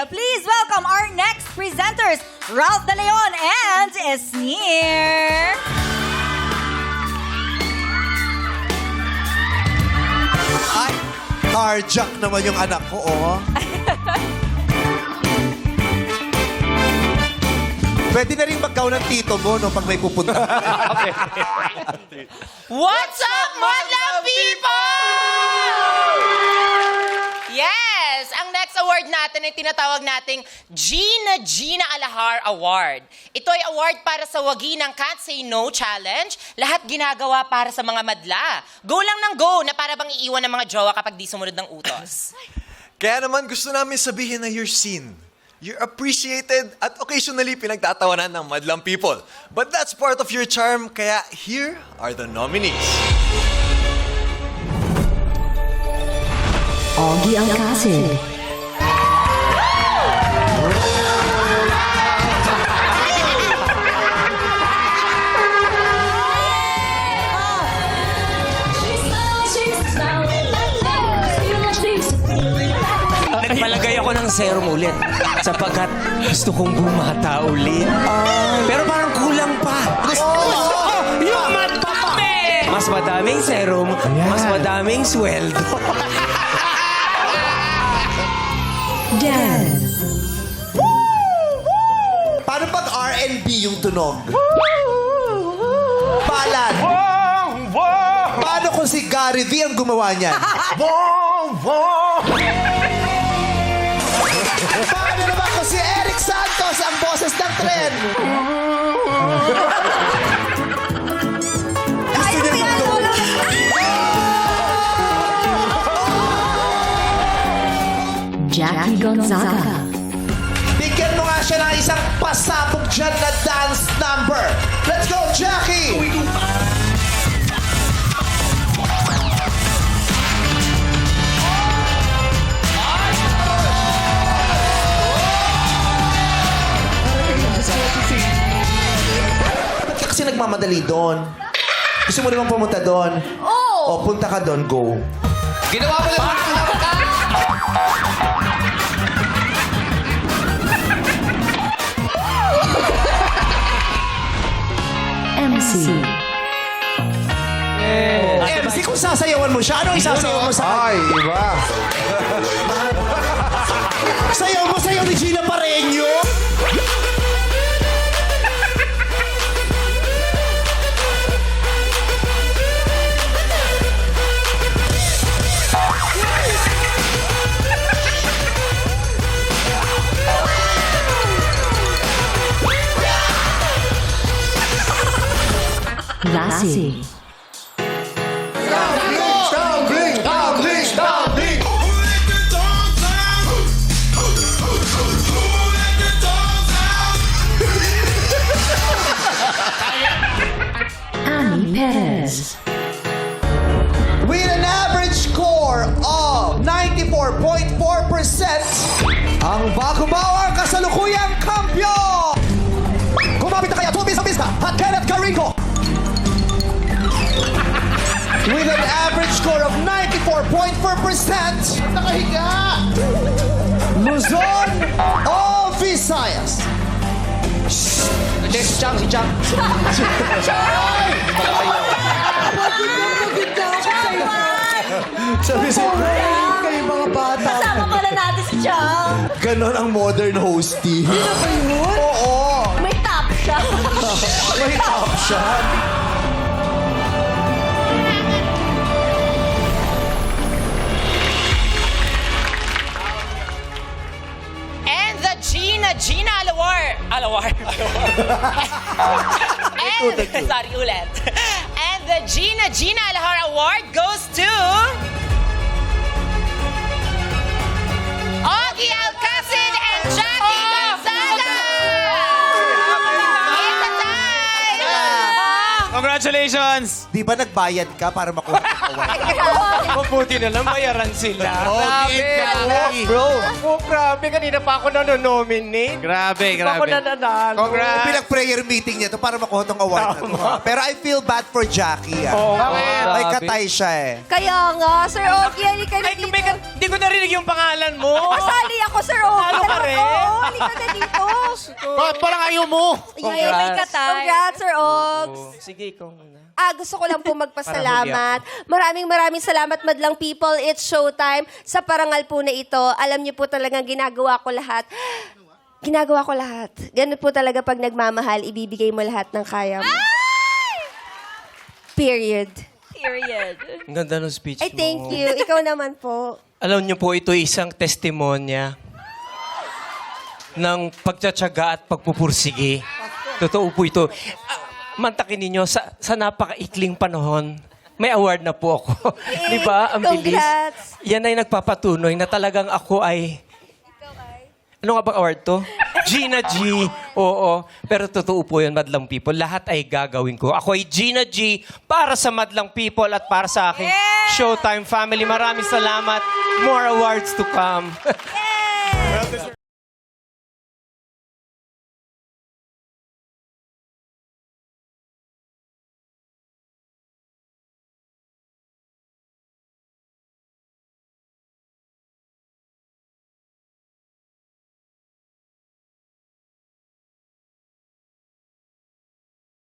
Please welcome our next presenters, Ralph De Leon and Esnir. Ay, carjack naman yung anak ko, oh. Pwede na rin magkaw ng tito mo, no, pag may pupunta. What's up, Madlang people? Yes! Ang next award natin ay tinatawag nating Gina Alahar Award. Ito ay award para sa wagi ng Can't Say No Challenge. Lahat ginagawa para sa mga madla. Go lang ng go na para bang iiwan ng mga jowa kapag di sumunod ng utos. Kaya naman gusto namin sabihin na you're seen. You're appreciated at occasionally pinagtatawanan ng madlang people. But that's part of your charm, kaya here are the nominees. Augie Alcacid. Nagpalagay ako ng serum ulit sapagkat gusto kong bumata ulit. Pero parang kulang pa. Yung madami! Mas madaming serum, mas madaming sweldo. Dan. Paano pag R&B yung tunog? Palad. Paano kung si Gary V ang gumawa niyan? Paano naman kung si Eric Santos ang boses ng tren? Gusto niya magtunog. Jackie Gonzaga. Bigyan mo nga siya ng isang pasabog dyan na dance number. Let's go, Jackie! Ba't ka kasi nagmamadali doon? Gusto mo naman pumunta doon? Oo! O, punta ka doon, go. Ginawa mo lang MC. MC, kung sasayawan mo siya, anong isasayawan mo sa kanya? Ay, iba. Sayaw ni Gina Pareño! Lassie. Annie Perez. With an average score of 94.4%, ang Bakubaw ang kasalukuyang kampiyon! Kumapit na kaya Tubis at Kenneth Carrico! With an average score of 94.4%, nakahiga! Luzon o Visayas? Si Chang. Sabi kayo mga bata. Kasama pala natin si Chang. Ganon ang modern hosting. Ano ba yun? Oo! May top siya. May top shot. And the Gina Alawar. And, sorry, ulit. And the Gina Alahar Award goes to Augie Alcacid and Jackie Gonzaga! In the time! Congratulations! Di ba nagbayad ka para makuha ang award? Mabuti na lang, bayaran sila. Bro. Oh, grabe. Kanina pa ako nanonominate. Grabe. Ako na nanalo. Congrats. Pinag-prayer meeting niya to para makuha tong award na to. ha? Pero I feel bad for Jackie. Oo, May grabe. katay siya eh. Kaya nga, Sir Ogie, halika na Ay, dito. hindi ko narinig yung pangalan mo. Kasali ako, Sir Ogie. Talo ka Dalawa rin. taga dito. Parang ayaw mo. May katay. Congrats, Sir Ogs. Sige, ikaw muna. Gusto ko lang po magpasalamat. Maraming salamat, madlang people. It's showtime. Sa parangal po na ito, alam niyo po talagang ginagawa ko lahat. Ginagawa ko lahat. Ganun po talaga pag nagmamahal, ibibigay mo lahat ng kaya mo. Period. Ang ganda ng speech Ay, mo. thank you. Ikaw naman po. Alam niyo po, ito isang testimonya ng pagtsatsaga at pagpupursige. Totoo po ito. Mantakin ninyo, sa napakaikling panahon, may award na po ako. Di ba? Ang bilis. Congrats. Yan ay nagpapatunoy na talagang ako ay... Ano nga bang award to? Gina G. Oo. Pero totoo po yun, Madlang People. Lahat ay gagawin ko. Ako ay Gina G para sa Madlang People at para sa aking Showtime family. Maraming salamat. More awards to come.